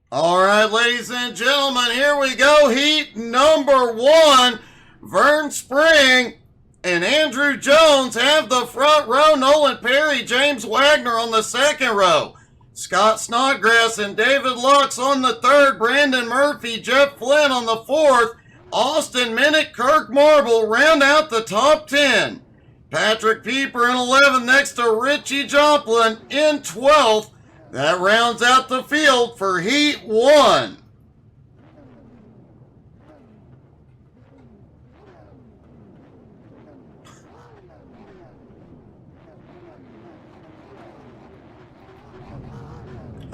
All right, ladies and gentlemen, here we go. Heat number one. Vern Spring and Andrew Jones have the front row. Nolan Perry, James Wagner on the second row. Scott Snodgrass and David Lux on the third. Brandon Murphy, Jeff Flynn on the fourth. Austin Minnick, Kirk Marble round out the top 10. Patrick Pieper in 11th next to Richie Joplin in 12th. That rounds out the field for Heat 1.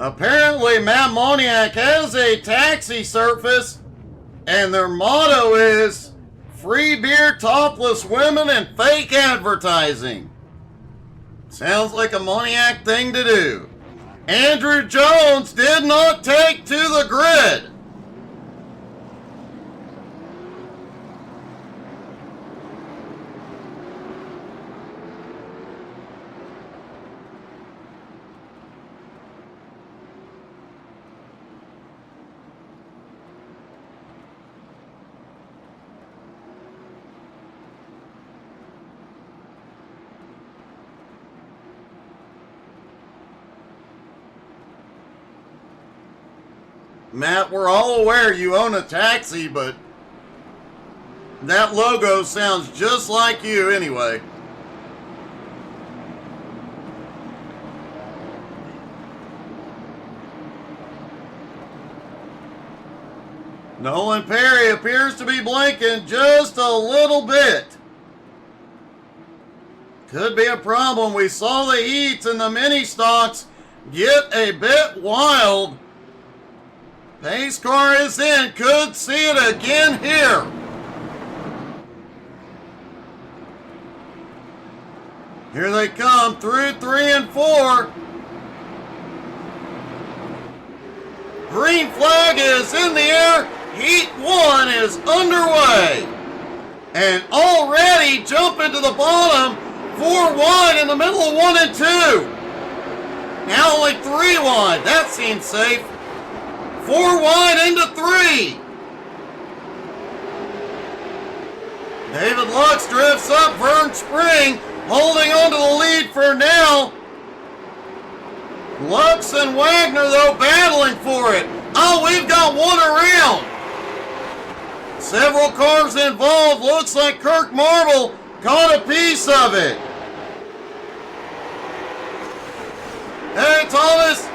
Apparently, Matt Moniak has a taxi service, and their motto is free beer, topless women, and fake advertising. Sounds like a Moniak thing to do. Andrew Jones did not take to the grid. Matt, we're all aware you own a taxi, but that logo sounds just like you anyway. Nolan Perry appears to be blinking just a little bit. Could be a problem. We saw the heats and the mini stocks get a bit wild. Pace car is in. Could see it again here. Here they come through 3 and 4. Green flag is in the air. Heat 1 is underway. And already jumping to the bottom. 4 wide in the middle of 1 and 2. Now only 3 wide. That seems safe. 4 wide into 3. David Lux drifts up. Vern Spring holding on to the lead for now. Lux and Wagner, though, battling for it. Oh, we've got one around. Several cars involved. Looks like Kirk Marble caught a piece of it. Hey, Thomas.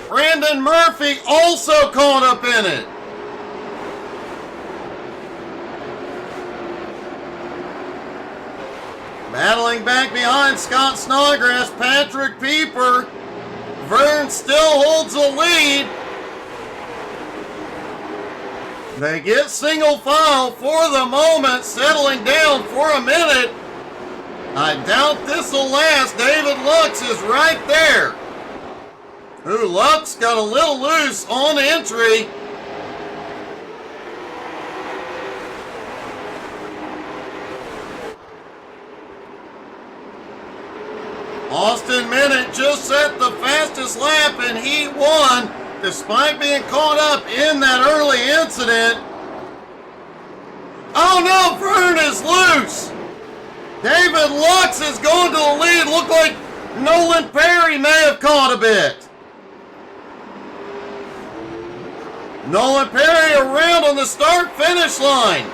Brandon Murphy also caught up in it. Battling back behind Scott Snodgrass, Patrick Pieper. Vern still holds the lead. They get single file for the moment, settling down for a minute. I doubt this will last. David Lux is right there. Ooh, Lux got a little loose on entry. Austin Minnick just set the fastest lap in Heat 1, despite being caught up in that early incident. Oh no, Vern is loose. David Lux is going to the lead. Looked like Nolan Perry may have caught a bit. Nolan Perry around on the start-finish line.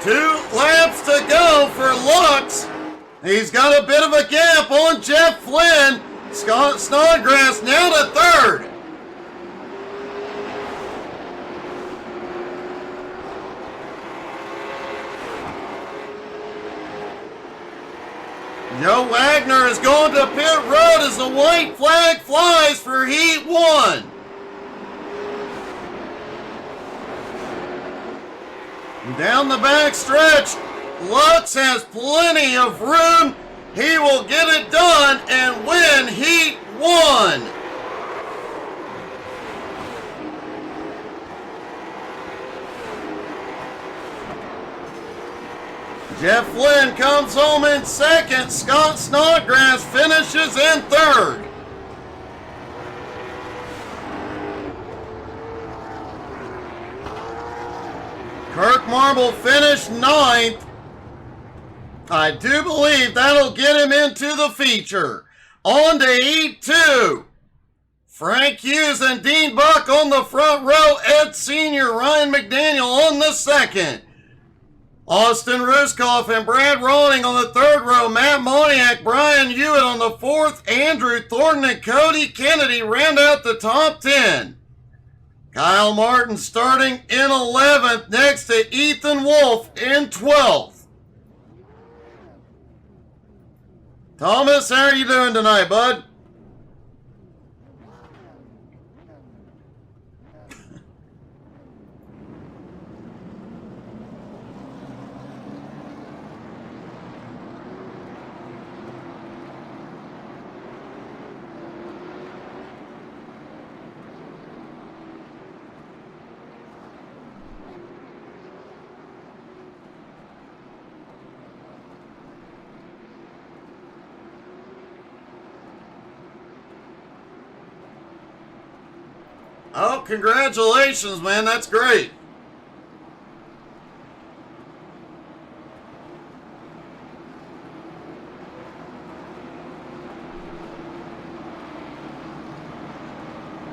Two laps to go for Lux. He's got a bit of a gap on Jeff Flynn. Scott Snodgrass now to third. Joe Wagner is going to pit road as the white flag flies for Heat 1. Down the back stretch, Lux has plenty of room. He will get it done and win Heat 1. Jeff Flynn comes home in second. Scott Snodgrass finishes in third. Kirk Marble finished ninth. I do believe that'll get him into the feature. On to Heat 2. Frank Hughes and Dean Buck on the front row. Ed Sr., Ryan McDaniel on the second. Austin Ruskoff and Brad Rawning on the third row. Matt Moniak, Brian Hewitt on the fourth. Andrew Thornton and Cody Kennedy round out the top 10. Kyle Martin starting in 11th next to Ethan Wolf in 12th. Thomas, how are you doing tonight, bud? Oh, congratulations, man. That's great.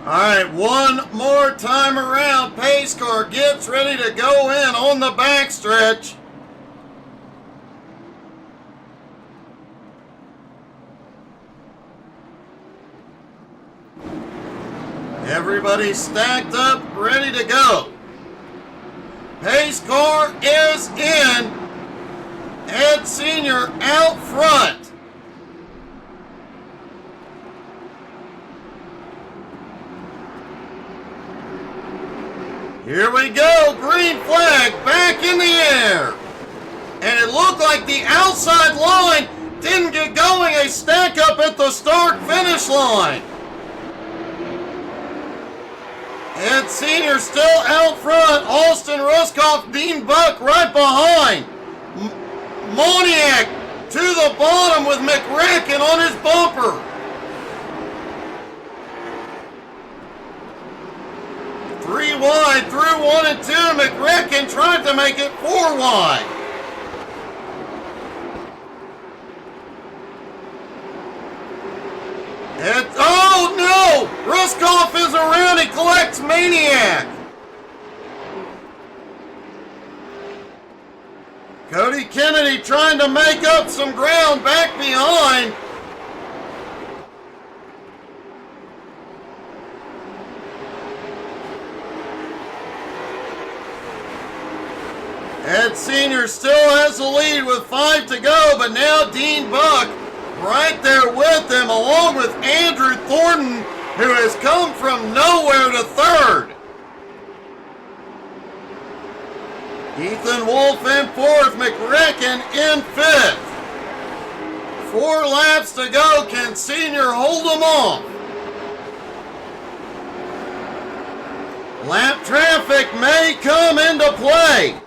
All right, one more time around. Pace car gets ready to go in on the backstretch. Everybody's stacked up, ready to go. Pace car is in. Ed Sr. out front. Here we go. Green flag back in the air. And it looked like the outside line didn't get going. A stack up at the start finish line. Ed Sr. still out front. Austin Ruskoff, Dean Buck right behind. Moniak to the bottom with McRacken on his bumper. Three wide through 1 and 2. McRacken tried to make it 4 wide. Oh no! Ruskoff is around. He collects Maniac. Cody Kennedy trying to make up some ground back behind. Ed Sr. still has the lead with 5 to go, but now Dean Buck right there with him, along with Andrew Thornton, who has come from nowhere to third. Ethan Wolf in 4th, McRacken in 5th. 4 laps to go. Can Senior hold them off? Lap traffic may come into play.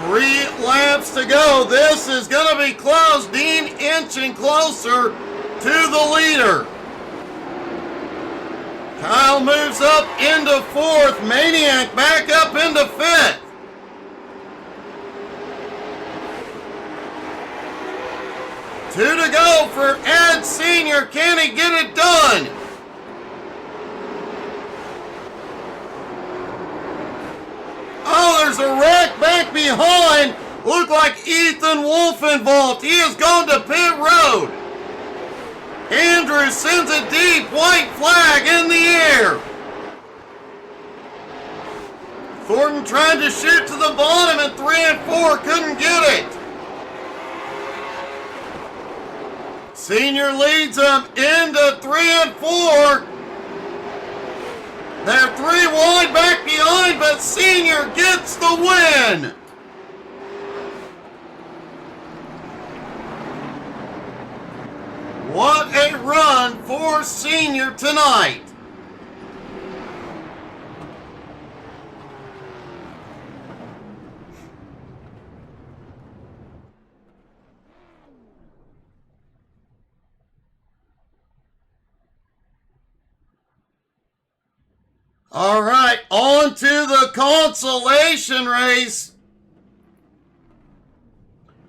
Three laps to go. This is going to be close. Dean inching closer to the leader. Kyle moves up into 4th. Maniac back up into 5th. Two to go for Ed Sr. Can he get it done? Oh, there's a wreck back behind. Looked like Ethan Wolf involved. He has gone to pit road. Andrew sends a deep white flag in the air. Thornton tried to shoot to the bottom at 3 and 4. Couldn't get it. Senior leads them into 3 and 4. They're 3 wide back behind, but Senior gets the win. What a run for Senior tonight. All right, on to the consolation race.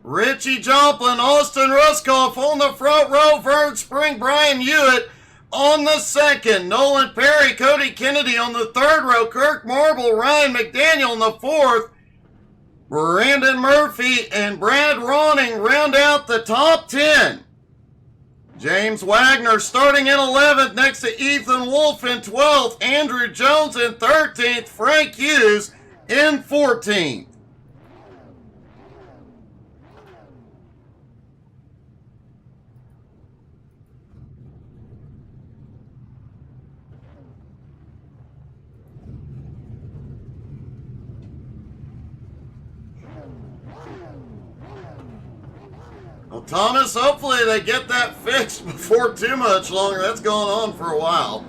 Richie Joplin, Austin Ruskoff on the front row. Vern Spring, Brian Hewitt on the second. Nolan Perry, Cody Kennedy on the third row. Kirk Marble, Ryan McDaniel on the fourth. Brandon Murphy and Brad Ronning round out the top 10. James Wagner starting in 11th next to Ethan Wolf in 12th. Andrew Jones in 13th. Frank Hughes in 14th. Well, Thomas, hopefully they get that fixed before too much longer. That's gone on for a while.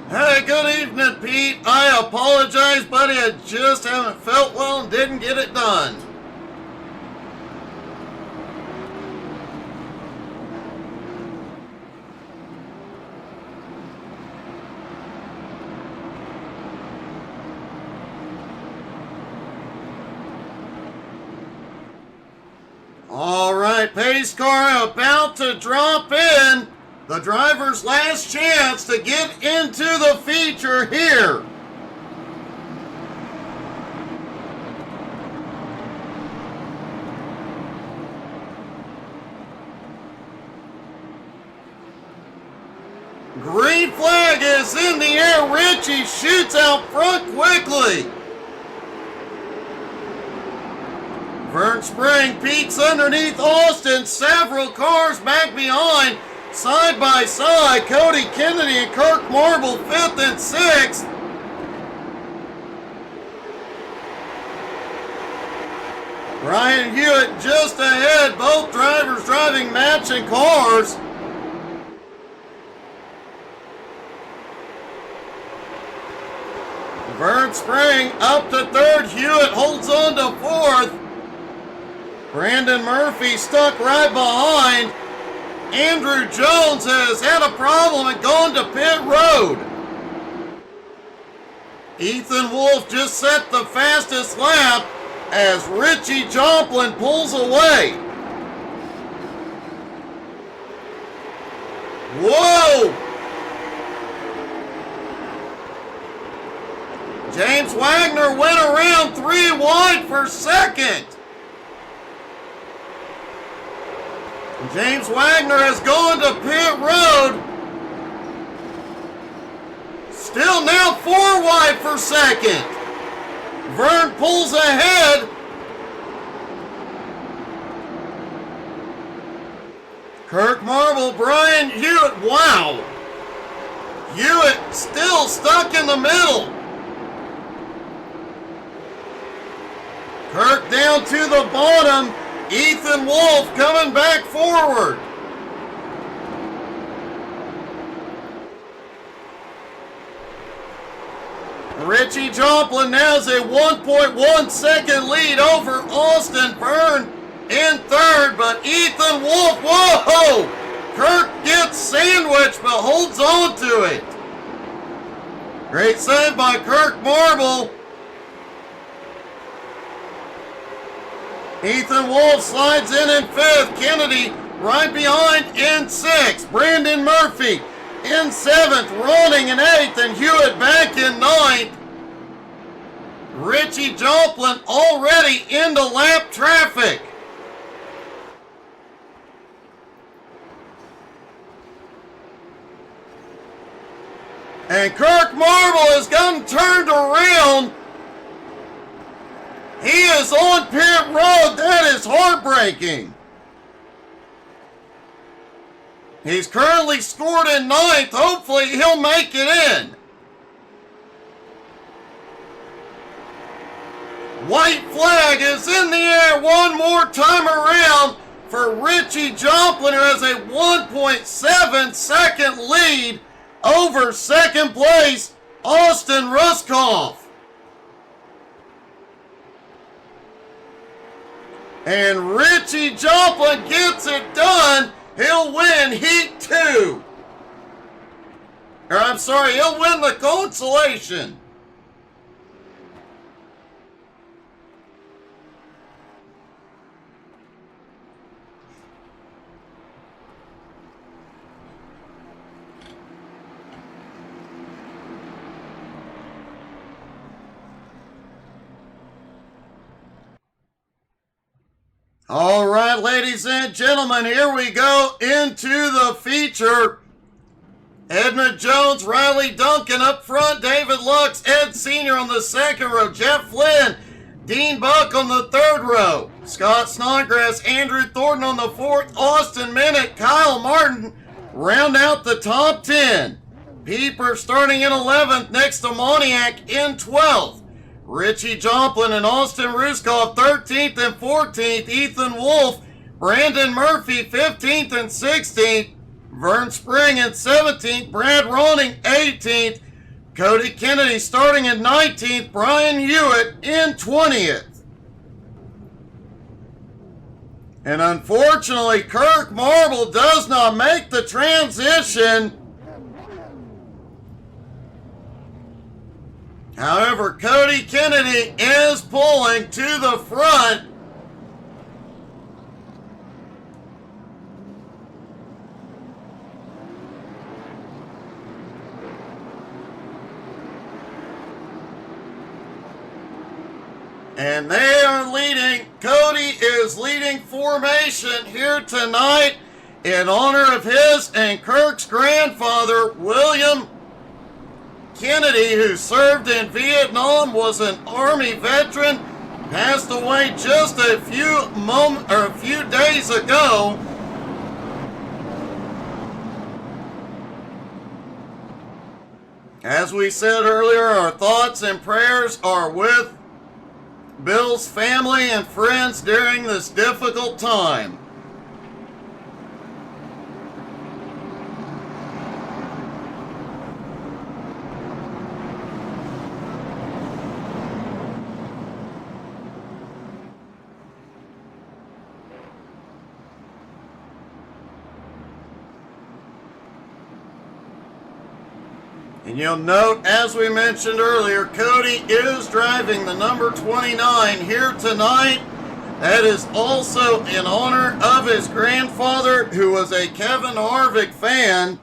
Hey, good evening, Pete. I apologize, buddy. I just haven't felt well and didn't get it done. All right, pace car about to drop in. The driver's last chance to get into the feature here. Green flag is in the air. Richie shoots out front quickly. Vern Spring peeks underneath Austin. Several cars back behind. Side by side, Cody Kennedy and Kirk Marble 5th and 6th. Brian Hewitt just ahead, both drivers driving matching cars. Vern Spring up to 3rd, Hewitt holds on to 4th. Brandon Murphy stuck right behind. Andrew Jones has had a problem and gone to pit road. Ethan Wolf just set the fastest lap as Richie Joplin pulls away. Whoa! James Wagner went around 3 wide for second. James Wagner has gone to pit road. Still now 4 wide for second. Vern pulls ahead. Kirk Marble, Brian Hewitt. Wow. Hewitt still stuck in the middle. Kirk down to the bottom. Ethan Wolf coming back forward. Richie Joplin now has a 1.1 second lead over Austin Vern in 3rd, but Ethan Wolf, whoa! Kirk gets sandwiched but holds on to it. Great save by Kirk Marble. Ethan Wolf slides in 5th. Kennedy right behind in 6th. Brandon Murphy in 7th. Ronning in 8th. And Hewitt back in 9th. Richie Joplin already into lap traffic. And Kirk Marble has gotten turned around. He is on pit road. That is heartbreaking. He's currently scored in 9th. Hopefully he'll make it in. White flag is in the air one more time around for Richie Joplin, who has a 1.7 second lead over second place, Austin Ruskoff. And Richie Joplin gets it done. He'll win Heat 2. Or I'm sorry, he'll win the consolation. All right, ladies and gentlemen, here we go into the feature. Edmund Jones, Riley Duncan up front, David Lux, Ed Sr. on the second row, Jeff Flynn, Dean Buck on the third row, Scott Snodgrass, Andrew Thornton on the fourth, Austin Minnick, Kyle Martin round out the top 10. Pieper starting in 11th next to Moniak in 12th. Richie Joplin and Austin Ruskoff 13th and 14th. Ethan Wolf, Brandon Murphy 15th and 16th. Vern Spring in 17th. Brad Ronning 18th. Cody Kennedy starting in 19th. Brian Hewitt in 20th. And unfortunately, Kirk Marble does not make the transition. However, Cody Kennedy is pulling to the front. And they are leading. Cody is leading formation here tonight in honor of his and Kirk's grandfather, William Kennedy, who served in Vietnam, was an Army veteran, passed away just a few days ago. As we said earlier, our thoughts and prayers are with Bill's family and friends during this difficult time. And you'll note, as we mentioned earlier, Cody is driving the number 29 here tonight. That is also in honor of his grandfather, who was a Kevin Harvick fan.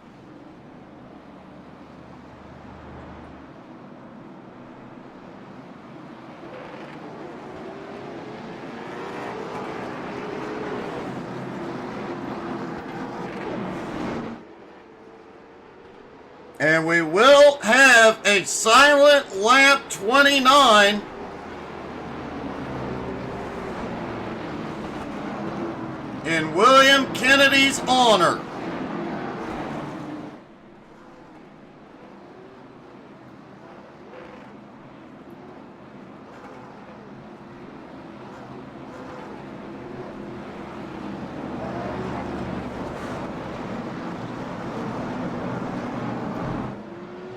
And we will have a silent lap 29 in William Kennedy's honor.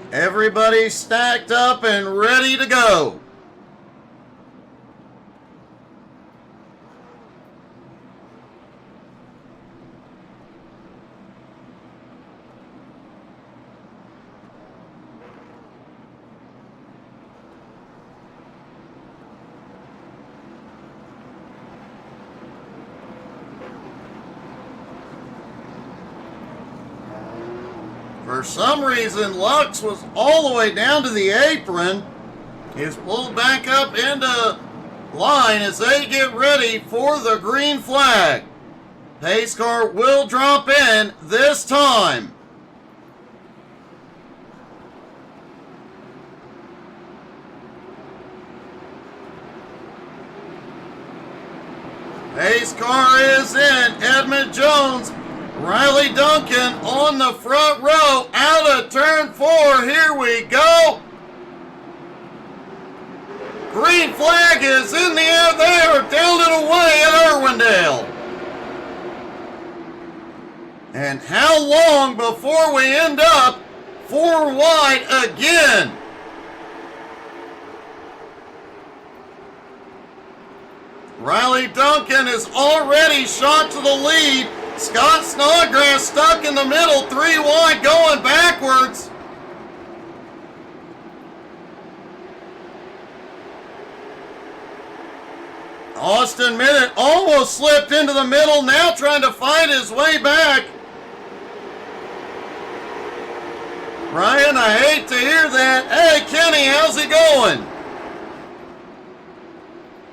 Everybody stacked up and ready to go. For some reason, Lux was all the way down to the apron. He's pulled back up into line as they get ready for the green flag. Pace car will drop in this time. Pace car is in. Edmund Jones, Riley Duncan on the front row, out of turn 4. Here we go. Green flag is in the air there, down and away at Irwindale. And how long before we end up 4 wide again? Riley Duncan is already shot to the lead. Scott Snodgrass stuck in the middle, 3 wide going backwards. Austin Minute almost slipped into the middle, now trying to find his way back. Ryan, I hate to hear that. Hey, Kenny, how's it going?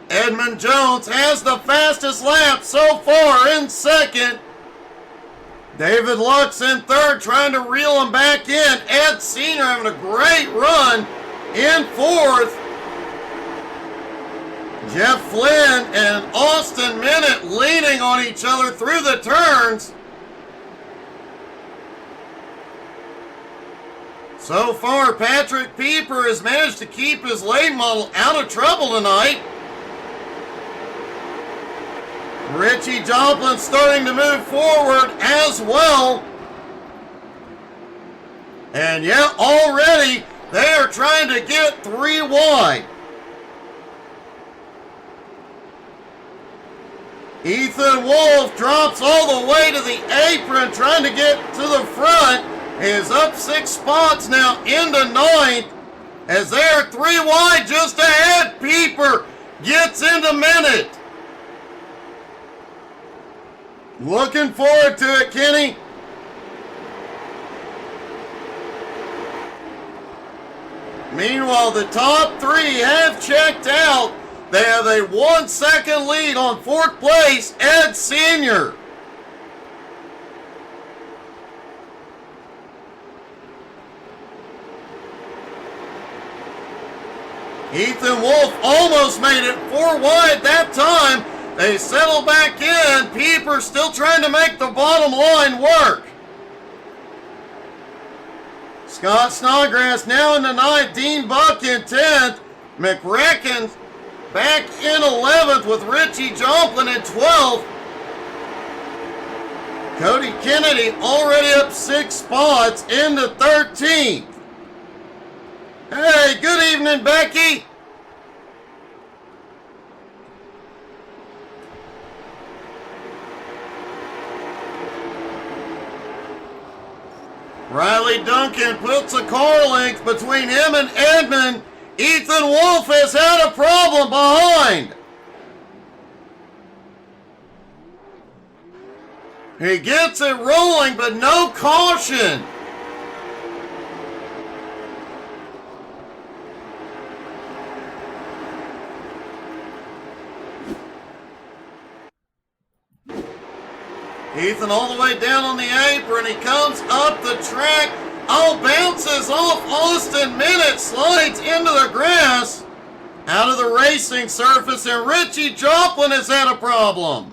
Edmund Jones has the fastest lap so far in second. David Lux in third, trying to reel him back in. Ed Sr. having a great run in fourth. Jeff Flynn and Austin Minute leaning on each other through the turns. So far, Patrick Pieper has managed to keep his late model out of trouble tonight. Richie Joplin starting to move forward as well. And yeah, already they are trying to get 3 wide. Ethan Wolf drops all the way to the apron, trying to get to the front. Is up 6 spots now into 9th. As they are 3 wide just ahead. Pieper gets into Minute. Looking forward to it, Kenny. Meanwhile, the top 3 have checked out. They have a 1-second lead on 4th place, Ed Sr. Ethan Wolf almost made it 4 wide that time. They settle back in. Pieper still trying to make the bottom line work. Scott Snodgrass now in the 9th. Dean Buck in 10th. McReckon back in 11th with Richie Joplin in 12th. Cody Kennedy already up 6 spots into 13th. Hey, good evening, Becky. Riley Duncan puts a car length between him and Edmund. Ethan Wolf has had a problem behind. He gets it rolling, but no caution. Ethan all the way down on the apron. He comes up the track. Oh, bounces off Austin Minute. Slides into the grass. Out of the racing surface. And Richie Joplin has had a problem.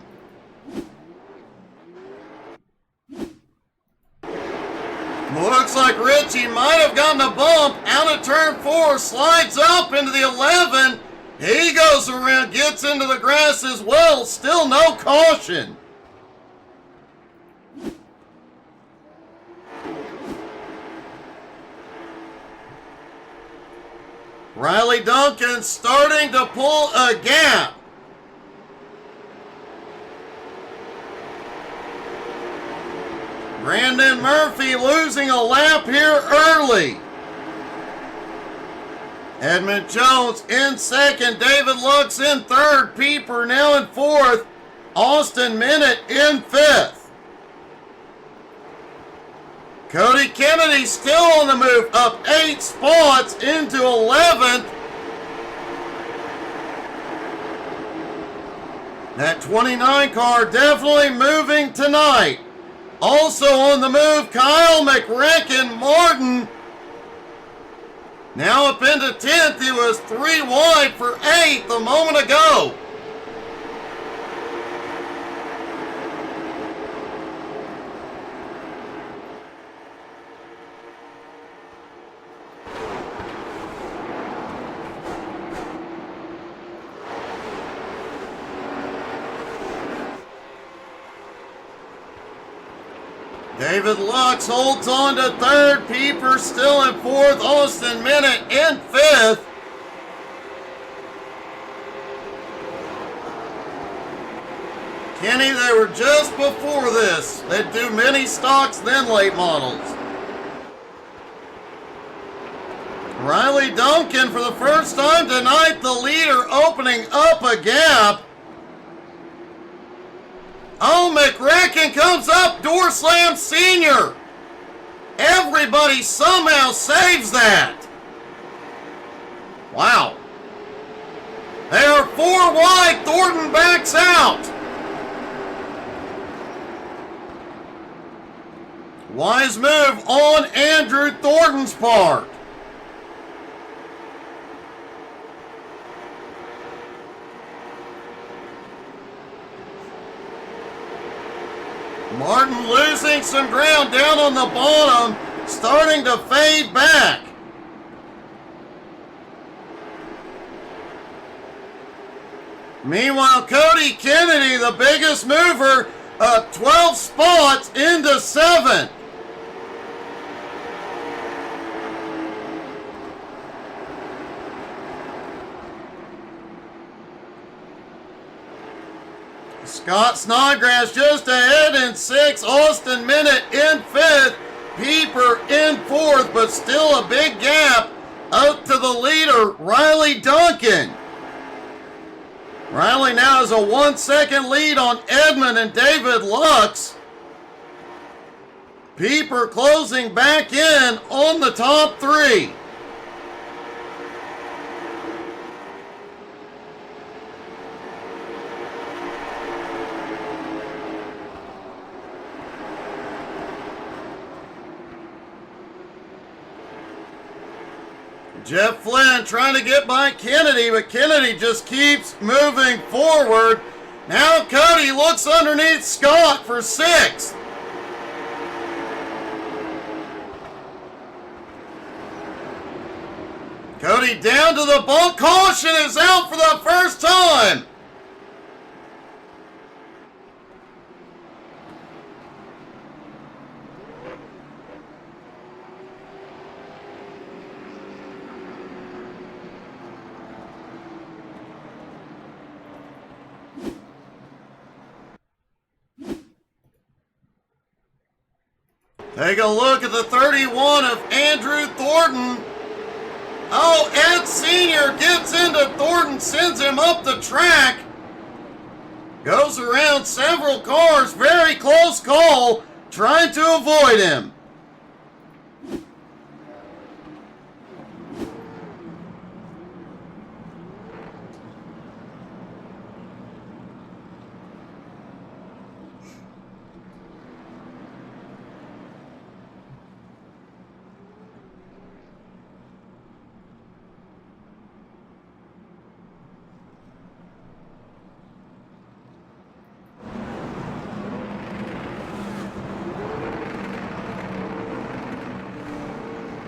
Looks like Richie might have gotten a bump. Out of turn 4. Slides up into the 11. He goes around. Gets into the grass as well. Still no caution. Riley Duncan starting to pull a gap. Brandon Murphy losing a lap here early. Edmund Jones in 2nd. David Lux in 3rd. Pieper now in 4th. Austin Minute in 5th. Cody Kennedy still on the move, up 8 spots into 11th. That 29 car definitely moving tonight. Also on the move, Kyle McReckon Martin. Now up into 10th. He was 3 wide for 8th a moment ago. David Lux holds on to third. Pieper still in fourth. Austin Minute in fifth. Kenny, they were just before this. They'd do mini stocks, then late models. Riley Duncan, for the first time tonight, the leader, opening up a gap. Oh, McRacken comes up, door slam senior. Everybody somehow saves that. Wow. They are 4 wide, Thornton backs out. Wise move on Andrew Thornton's part. Martin losing some ground down on the bottom, starting to fade back. Meanwhile, Cody Kennedy, the biggest mover, 12 spots into 7th. Scott Snodgrass just ahead in 6th. Austin Minute in 5th. Pieper in 4th, but still a big gap out to the leader, Riley Duncan. Riley now has a 1-second lead on Edmund and David Lux. Pieper closing back in on the top 3. Jeff Flynn trying to get by Kennedy, but Kennedy just keeps moving forward. Now Cody looks underneath Scott for 6th. Cody down to the bump. Caution is out for the first time. Take a look at the 31 of Andrew Thornton. Oh, Ed Sr. gets into Thornton, sends him up the track. Goes around several cars, very close call, trying to avoid him.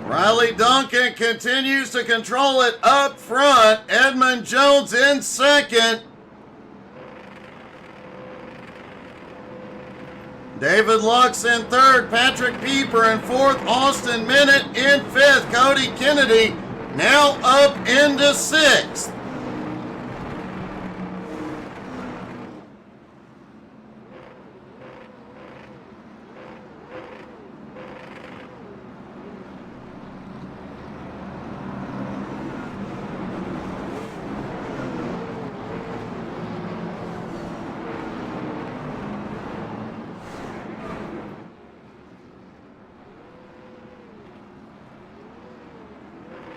Riley Duncan continues to control it up front. Edmund Jones in 2nd. David Lux in 3rd. Patrick Pieper in 4th. Austin Minute in 5th. Cody Kennedy now up into 6th.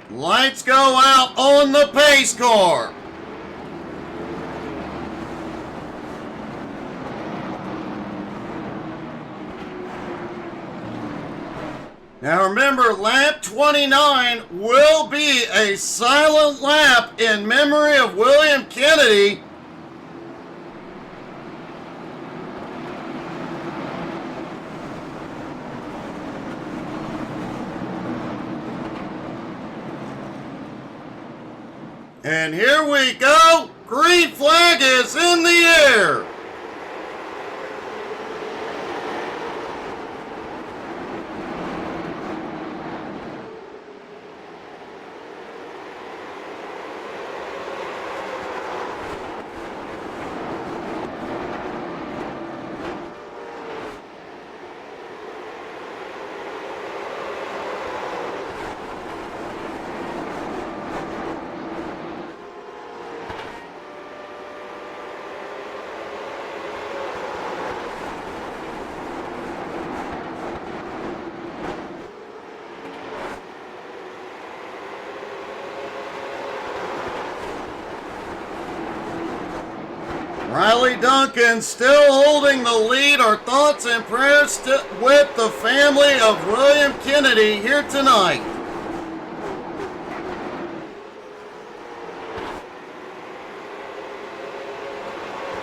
Lights go out on the pace car. Now remember, lap 29 will be a silent lap in memory of William Kennedy. And here we go. Green flag is in the air. Riley Duncan still holding the lead. Our thoughts and prayers with the family of William Kennedy here tonight.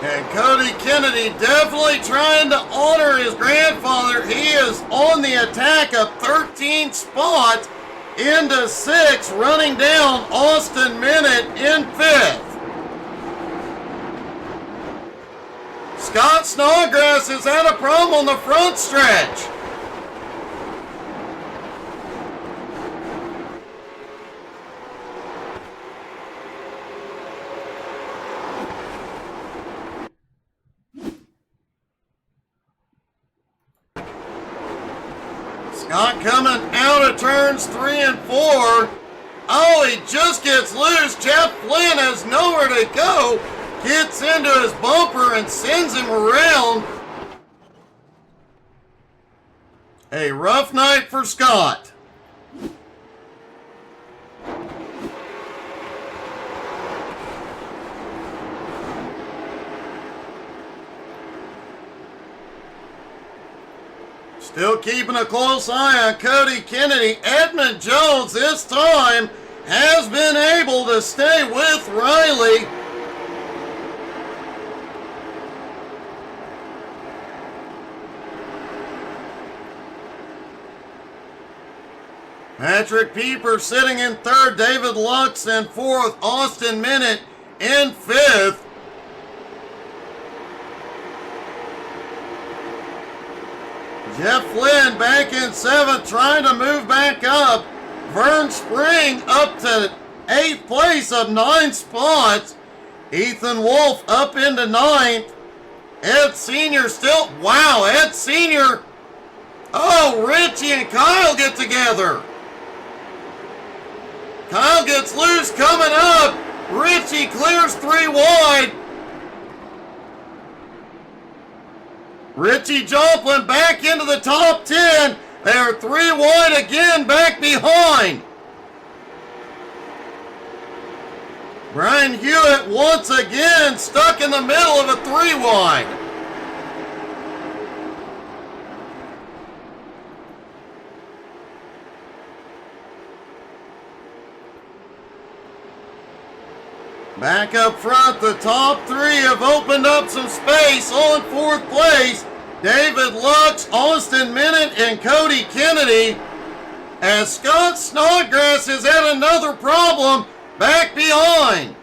And Cody Kennedy definitely trying to honor his grandfather. He is on the attack of 13 spots into 6, running down Austin Minute in 5th. Scott Snodgrass has had a problem on the front stretch. Scott coming out of turns 3 and 4. Oh, he just gets loose. Jeff Flynn has nowhere to go. Gets into his bumper and sends him around. A rough night for Scott. Still keeping a close eye on Cody Kennedy. Edmund Jones this time has been able to stay with Riley. Patrick Pieper sitting in 3rd, David Lux in 4th, Austin Minute in 5th. Jeff Flynn back in 7th, trying to move back up. Vern Spring up to 8th place of 9 spots. Ethan Wolf up into 9th. Ed Sr. still, wow, Ed Sr. Oh, Richie and Kyle get together. Kyle gets loose coming up. Richie clears 3 wide. Richie Joplin back into the top 10. They are 3 wide again, back behind. Brian Hewitt once again stuck in the middle of a 3 wide. Back up front, the top 3 have opened up some space on 4th place. David Lux, Austin Minute, and Cody Kennedy. As Scott Snodgrass has had another problem back behind.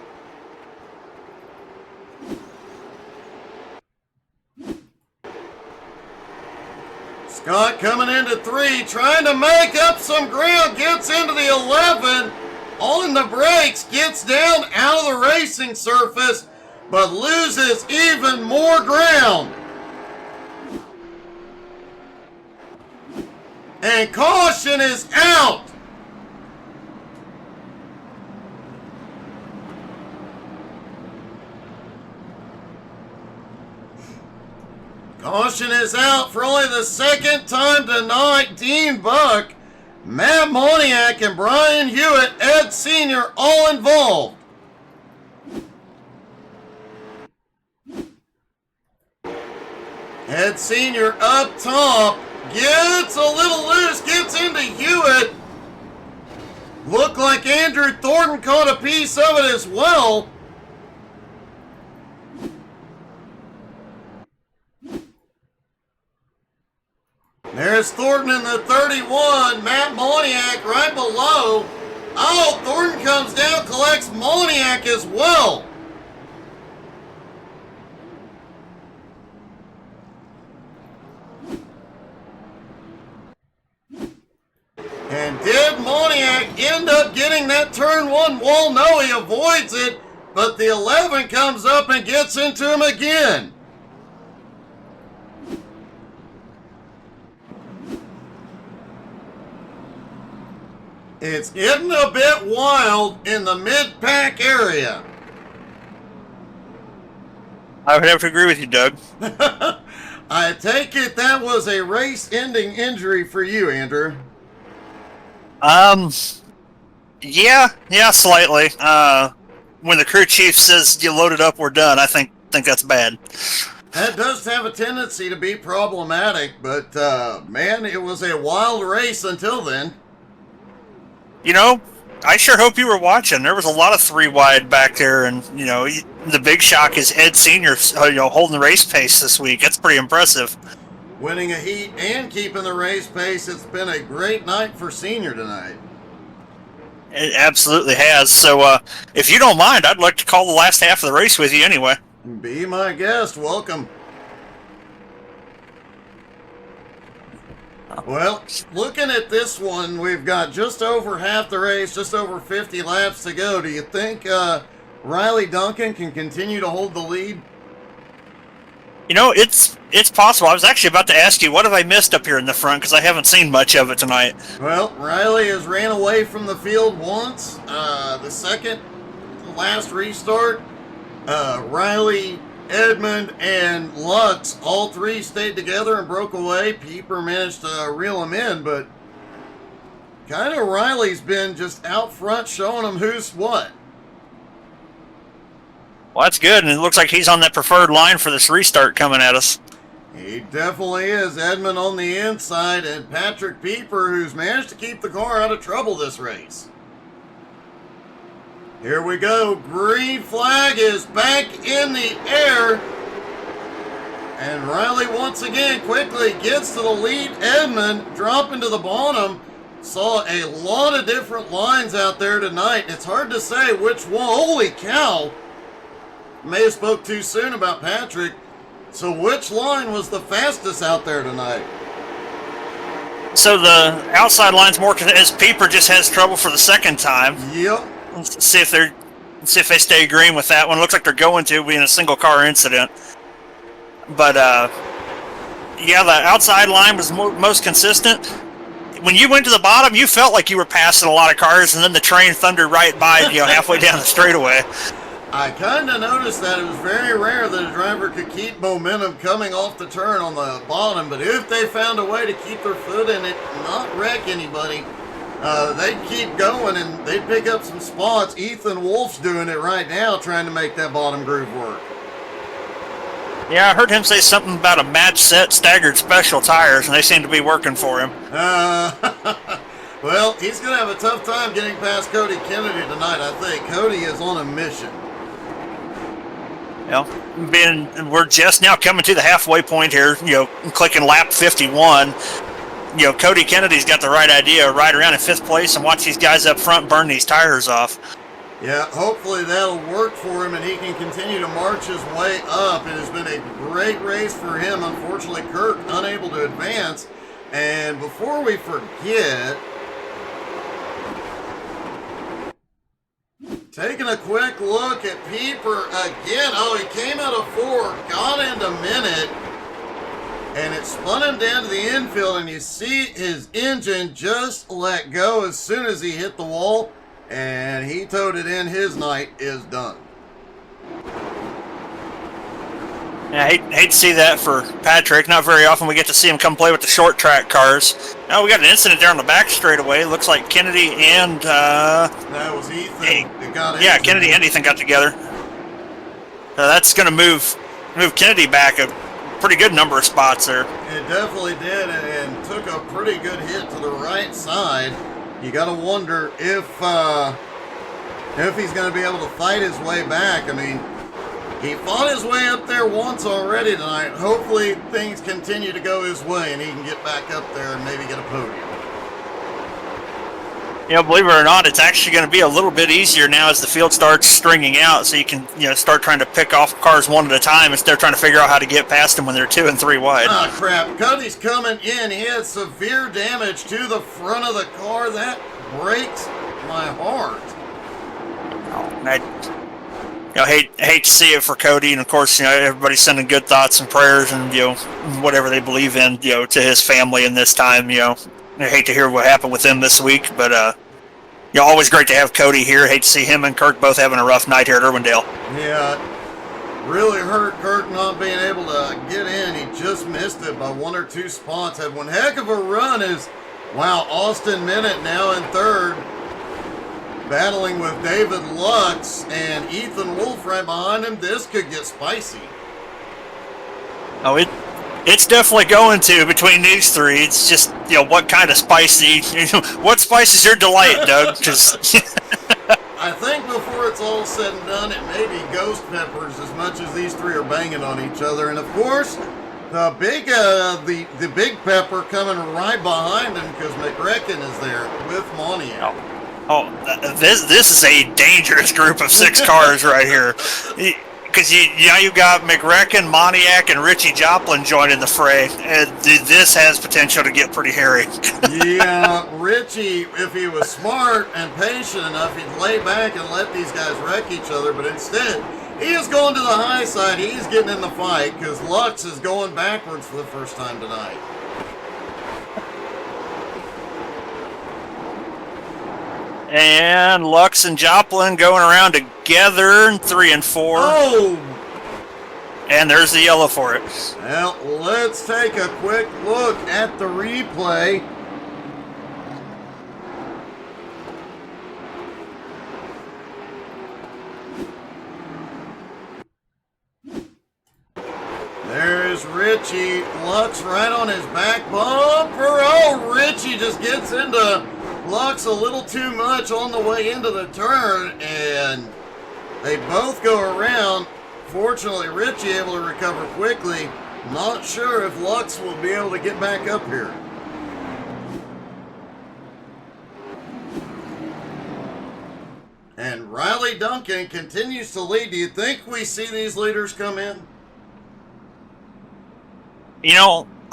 Scott coming into 3, trying to make up some ground, gets into the 11. On the brakes, gets down out of the racing surface, but loses even more ground. And caution is out. Caution is out for only the 2nd time tonight. Dean Buck, Matt Moniak, and Brian Hewitt, Ed Sr., all involved. Ed Sr. up top, gets a little loose, gets into Hewitt. Looked like Andrew Thornton caught a piece of it as well. There's Thornton in the 31, Matt Moniak right below. Oh, Thornton comes down, collects Moniak as well. And did Moniak end up getting that turn 1 wall? No, he avoids it, but the 11 comes up and gets into him again. It's getting a bit wild in the mid-pack area. I would have to agree with you, Doug. I take it that was a race-ending injury for you, Andrew. Yeah, slightly. When the crew chief says you load it up, we're done, I think think that's bad. That does have a tendency to be problematic, but man, it was a wild race until then. You know, I sure hope you were watching. There was a lot of 3 wide back there, and the big shock is Ed Senior, holding the race pace this week. That's pretty impressive. Winning a heat and keeping the race pace. It's been a great night for Senior tonight. It absolutely has. So, if you don't mind, I'd like to call the last half of the race with you anyway. Be my guest. Welcome. Well, looking at this one, we've got just over half the race, just over 50 laps to go. Do you think Riley Duncan can continue to hold the lead? It's possible. I was actually about to ask you, what have I missed up here in the front, because I haven't seen much of it tonight. Well, Riley has ran away from the field once. The second last restart, Riley, Edmund, and Lux, all 3 stayed together and broke away. Pieper managed to reel him in, but kind of Riley's been just out front showing them who's what. Well, that's good, and it looks like he's on that preferred line for this restart coming at us. He definitely is. Edmund on the inside, and Patrick Pieper, who's managed to keep the car out of trouble this race. Here we go. Green flag is back in the air. And Riley once again quickly gets to the lead. Edmund dropping to the bottom. Saw a lot of different lines out there tonight. It's hard to say which one. Holy cow. May have spoke too soon about Patrick. So which line was the fastest out there tonight? So the outside line's more as Pieper just has trouble for the second time. Yep. Let's see if they stay agreeing with that one. Looks like they're going to, being a single car incident. But yeah, the outside line was most consistent. When you went to the bottom, you felt like you were passing a lot of cars, and then the train thundered right by halfway down the straightaway. I kind of noticed that it was very rare that a driver could keep momentum coming off the turn on the bottom, but if they found a way to keep their foot in it, not wreck anybody, they'd keep going and they'd pick up some spots. Ethan Wolf's doing it right now, trying to make that bottom groove work. Yeah, I heard him say something about a match set staggered special tires, and they seem to be working for him. Well, he's going to have a tough time getting past Cody Kennedy tonight, I think. Cody is on a mission. We're just now coming to the halfway point here, clicking lap 51. Cody Kennedy's got the right idea, ride around in 5th place and watch these guys up front burn these tires off. Yeah, hopefully that'll work for him and he can continue to march his way up. It has been a great race for him. Unfortunately, Kirk unable to advance. And before we forget, taking a quick look at Pieper again. Oh, he came out of 4, got into minute, and it spun him down to the infield, and you see his engine just let go as soon as he hit the wall, and he towed it in. His night is done. Yeah, I hate to see that for Patrick. Not very often we get to see him come play with the short track cars. Now we got an incident there on the back straightaway. Looks like Kennedy and that was Ethan. Kennedy and Ethan got together. That's going to move Kennedy back a pretty good number of spots there. It definitely did, and took a pretty good hit to the right side. You got to wonder if he's going to be able to fight his way back. I mean, he fought his way up there once already tonight. Hopefully things continue to go his way and he can get back up there and maybe get a podium. Believe it or not, it's actually going to be a little bit easier now as the field starts stringing out, so you can start trying to pick off cars one at a time instead of trying to figure out how to get past them when they're 2 and 3 wide. Ah, crap. Cody's coming in. He had severe damage to the front of the car. That breaks my heart. I hate to see it for Cody, and of course, everybody's sending good thoughts and prayers, and whatever they believe in, to his family in this time. I hate to hear what happened with him this week, but always great to have Cody here. Hate to see him and Kirk both having a rough night here at Irwindale. Yeah, really hurt Kirk not being able to get in. He just missed it by 1 or 2 spots. Had one heck of a run. Austin Minute now in 3rd. battling with David Lux and Ethan Wolf right behind him. This could get spicy. Oh, it's definitely going to between these three. It's just, what kind of spicy, what spice is your delight, Doug? Because I think before it's all said and done, it may be ghost peppers as much as these three are banging on each other. And of course, the big pepper coming right behind him because McRecken is there with Moniak. This is a dangerous group of 6 cars right here. Because you got McRecken, Moniak, and Richie Joplin joining the fray. And this has potential to get pretty hairy. Yeah, Richie, if he was smart and patient enough, he'd lay back and let these guys wreck each other. But instead, he is going to the high side. He's getting in the fight because Lux is going backwards for the first time tonight. And Lux and Joplin going around together, 3 and 4. Oh! And there's the yellow for it. Well, let's take a quick look at the replay. There's Richie. Lux right on his back bumper. Oh, Richie just gets into Lux a little too much on the way into the turn, and they both go around. Fortunately, Richie able to recover quickly. Not sure if Lux will be able to get back up here. And Riley Duncan continues to lead. Do you think we see these leaders come in?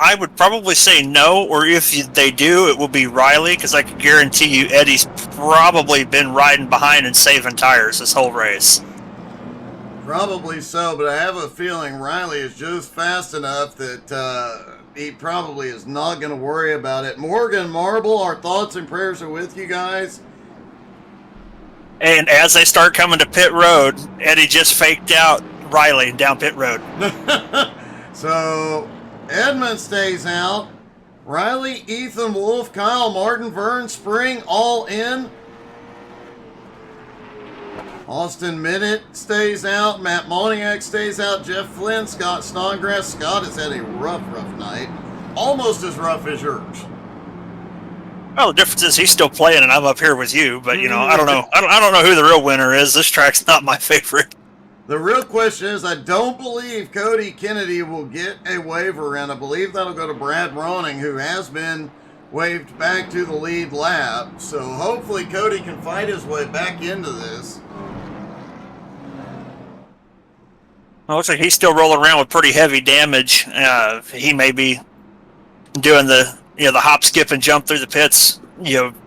I would probably say no, or if they do, it will be Riley, because I can guarantee you Eddie's probably been riding behind and saving tires this whole race. Probably so, but I have a feeling Riley is just fast enough that he probably is not going to worry about it. Morgan Marble, our thoughts and prayers are with you guys. And as they start coming to pit road, Eddie just faked out Riley down pit road. So Edmund stays out. Riley, Ethan Wolf, Kyle Martin, Vern Spring all in. Austin Minute stays out. Matt Moniak stays out. Jeff Flynn, Scott Snodgrass. Scott has had a rough night. Almost as rough as yours. Well, the difference is he's still playing and I'm up here with you. But, I don't know. I don't know who the real winner is. This track's not my favorite. The real question is, I don't believe Cody Kennedy will get a waiver, and I believe that'll go to Brad Ronning, who has been waved back to the lead lap. So hopefully Cody can fight his way back into this. Well, looks like he's still rolling around with pretty heavy damage. He may be doing the hop, skip, and jump through the pits,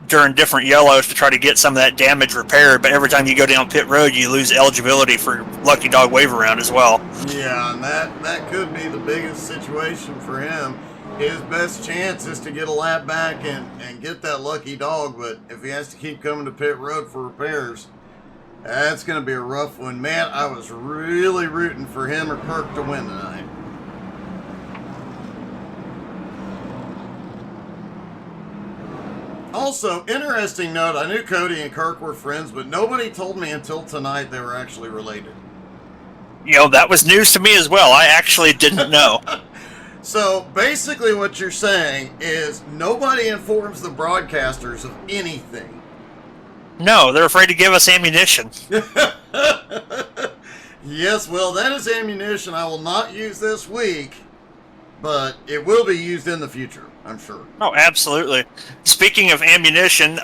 during different yellows to try to get some of that damage repaired. But every time you go down pit road, you lose eligibility for Lucky Dog wave around as well. Yeah, and that could be the biggest situation for him. His best chance is to get a lap back and get that lucky dog, but if he has to keep coming to pit road for repairs, that's going to be a rough one. Man, I was really rooting for him or Kirk to win tonight. Also, interesting note, I knew Cody and Kirk were friends, but nobody told me until tonight they were actually related. That was news to me as well. I actually didn't know. So, basically what you're saying is nobody informs the broadcasters of anything. No, they're afraid to give us ammunition. Yes, well, that is ammunition I will not use this week, but it will be used in the future, I'm sure. Oh, absolutely. Speaking of ammunition,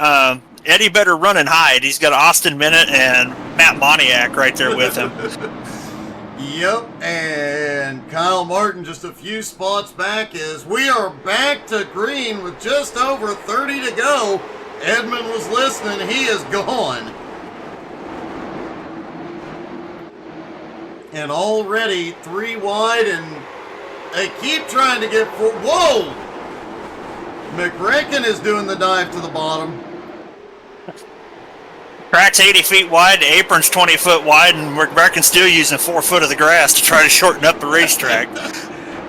Eddie better run and hide. He's got Austin Minute and Matt Moniak right there with him. Yep, and Kyle Martin just a few spots back as we are back to green with just over 30 to go. Edmund was listening. He is gone. And already 3 wide, and they keep trying to get full. Whoa! McRecken is doing the dive to the bottom. Track's 80 feet wide, the apron's 20 foot wide, and McRecken's still using 4 foot of the grass to try to shorten up the racetrack.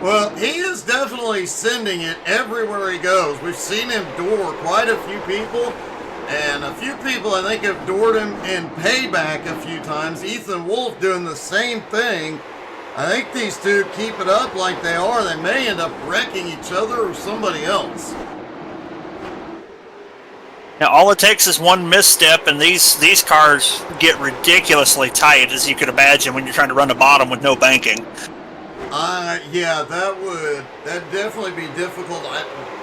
Well, he is definitely sending it everywhere he goes. We've seen him door quite a few people, And a few people, I think, have doored him in payback a few times. Ethan Wolf doing the same thing. I think these two keep it up like they are. They may end up wrecking each other or somebody else. Now, all it takes is one misstep, and these cars get ridiculously tight, as you could imagine, when you're trying to run the bottom with no banking. Yeah, that'd definitely be difficult.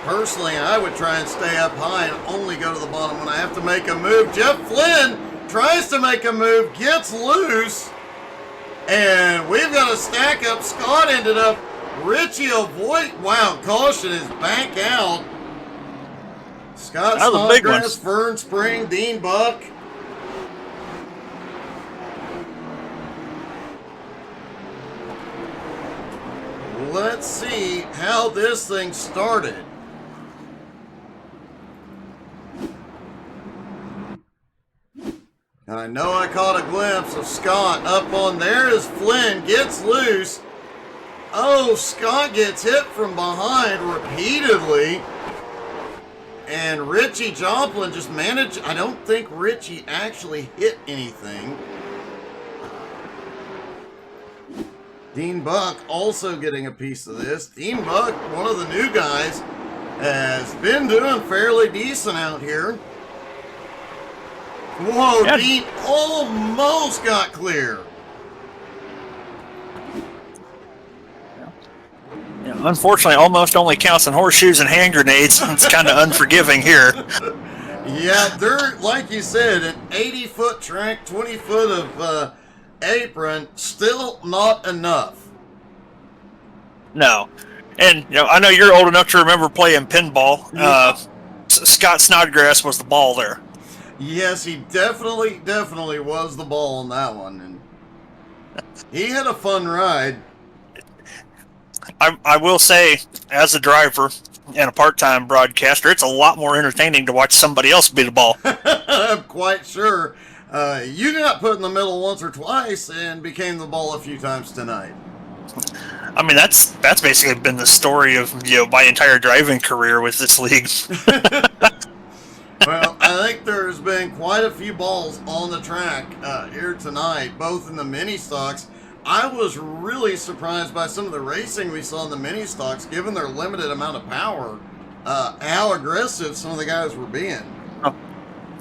Personally, I would try and stay up high and only go to the bottom when I have to make a move. Jeff Flynn tries to make a move, gets loose, and we've got a stack up. Scott ended up, Richie avoid, wow, caution is back out. Scott Snodgrass, Fern Spring, Dean Buck. Let's see how this thing started. I know I caught a glimpse of Scott up on there as Flynn gets loose. Oh, Scott gets hit from behind repeatedly. And Richie Joplin just managed. I don't think Richie actually hit anything. Dean Buck also getting a piece of this. Dean Buck, one of the new guys, has been doing fairly decent out here. Whoa, yeah. Dean almost got clear. Yeah, unfortunately, almost only counts in horseshoes and hand grenades. It's kind of unforgiving here. Yeah, they're, like you said, an 80-foot track, 20 foot of apron, still not enough. No. And I know you're old enough to remember playing pinball. Yeah. Scott Snodgrass was the ball there. Yes, he definitely was the ball on that one. And he had a fun ride. I will say, as a driver and a part-time broadcaster, it's a lot more entertaining to watch somebody else be the ball. I'm quite sure. You got put in the middle once or twice and became the ball a few times tonight. I mean, that's basically been the story of my entire driving career with this league. Well, I think there's been quite a few balls on the track here tonight, both in the mini stocks. I was really surprised by some of the racing we saw in the mini stocks, given their limited amount of power, how aggressive some of the guys were being.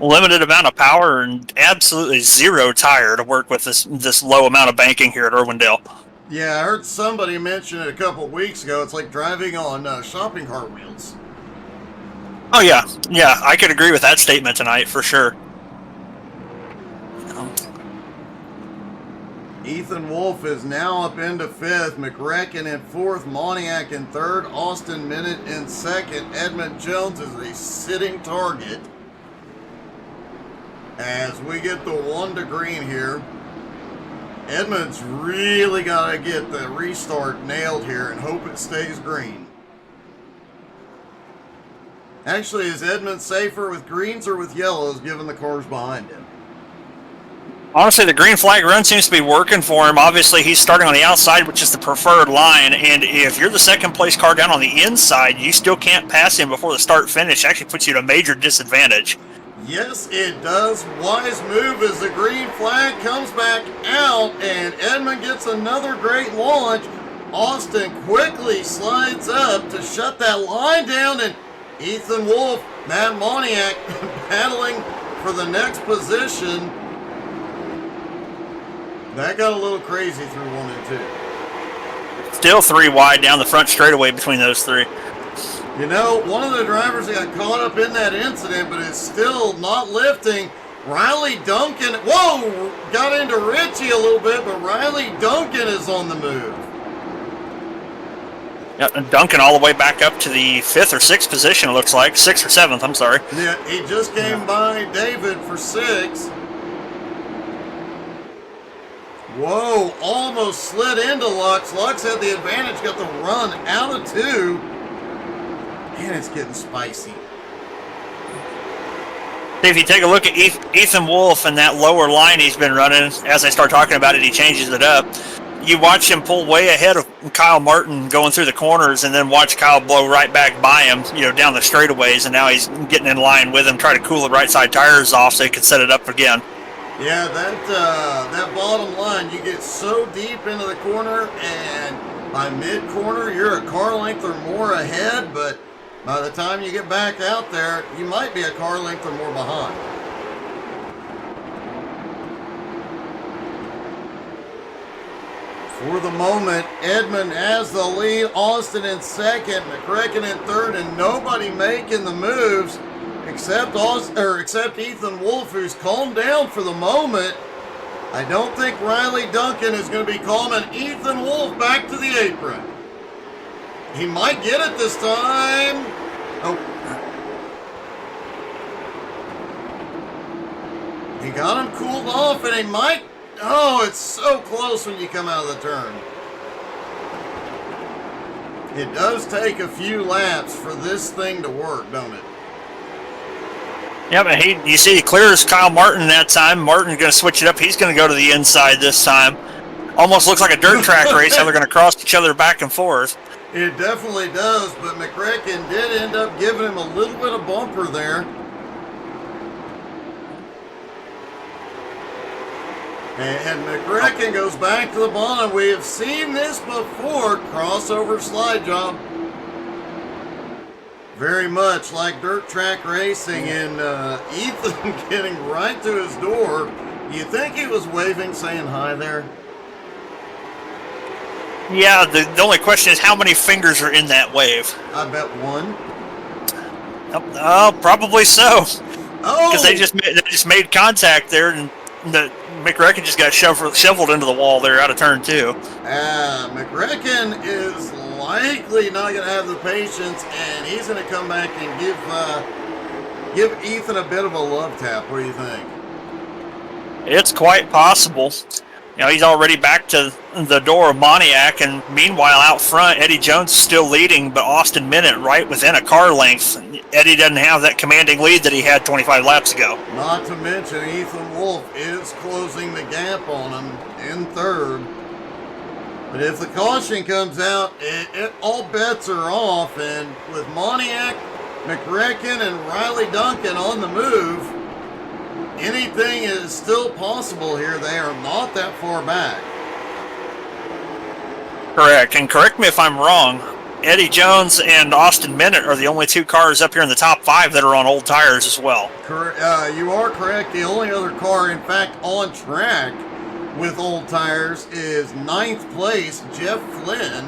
Limited amount of power and absolutely zero tire to work with this low amount of banking here at Irwindale. Yeah, I heard somebody mention it a couple weeks ago. It's like driving on shopping cart wheels. Oh, yeah. Yeah, I could agree with that statement tonight, for sure. Ethan Wolf is now up into 5th, McRecken in 4th, Moniak in 3rd, Austin Minute in 2nd. Edmund Jones is a sitting target. As we get the 1 to green here, Edmund's really got to get the restart nailed here and hope it stays green. Actually, is Edmund safer with greens or with yellows, given the cars behind him? Honestly, the green flag run seems to be working for him. Obviously, he's starting on the outside, which is the preferred line. And if you're the second place car down on the inside, you still can't pass him before the start-finish. Actually puts you at a major disadvantage. Yes, it does. Wise move as the green flag comes back out, and Edmund gets another great launch. Austin quickly slides up to shut that line down, and Ethan Wolf, Matt Moniak, battling for the next position. That got a little crazy through 1 and 2. Still 3 wide down the front straightaway between those 3. You know, one of the drivers that got caught up in that incident, but is still not lifting, Riley Duncan. Whoa! Got into Richie a little bit, but Riley Duncan is on the move. Yeah, and Duncan all the way back up to the 5th or 6th position, it looks like. 6th or 7th, I'm sorry. Yeah, he just came by David for 6. Whoa, almost slid into Lux. Lux had the advantage, got the run out of 2. Man, it's getting spicy. If you take a look at Ethan Wolf and that lower line he's been running, as I start talking about it, he changes it up. you watch him pull way ahead of Kyle Martin going through the corners, and then watch Kyle blow right back by him, down the straightaways, and now he's getting in line with him, trying to cool the right side tires off so he can set it up again. Yeah, that bottom line, you get so deep into the corner, and by mid-corner, you're a car length or more ahead, but by the time you get back out there, you might be a car length or more behind. For the moment, Edmund has the lead, Austin in second, McCracken in third, and nobody making the moves except Ethan Wolf, who's calmed down for the moment. I don't think Riley Duncan is going to be calming Ethan Wolf back to the apron. He might get it this time. Oh. He got him cooled off, and he might... Oh, it's so close when you come out of the turn. It does take a few laps for this thing to work, don't it? Yeah, but you see he clears Kyle Martin that time. Martin's going to switch it up. He's going to go to the inside this time. Almost looks like a dirt track race, how they're going to cross each other back and forth. It definitely does, but McCracken did end up giving him a little bit of bumper there. And McCracken goes back to the bottom. We have seen this before. Crossover slide job. Very much like dirt track racing, and Ethan getting right to his door. You think he was waving, saying hi there? Yeah, the only question is how many fingers are in that wave? I bet one. Oh, probably so. Oh! Because they just made contact there, and the McCracken just got shoveled into the wall there out of turn 2. McCracken is likely not going to have the patience, and he's going to come back and give Ethan a bit of a love tap. What do you think? It's quite possible. He's already back to the door of Moniac, and meanwhile out front, Eddie Jones is still leading, but Austin Minute right within a car length. Eddie doesn't have that commanding lead that he had 25 laps ago. Not to mention Ethan Wolf is closing the gap on him in third. But if the caution comes out, all bets are off, and with Moniac, McCracken, and Riley Duncan on the move, anything is still possible here. They are not that far back. Correct, and correct me if I'm wrong, Eddie Jones and Austin Minute are the only 2 cars up here in the top 5 that are on old tires as well. You are correct. The only other car, in fact, on track with old tires is 9th place, Jeff Flynn,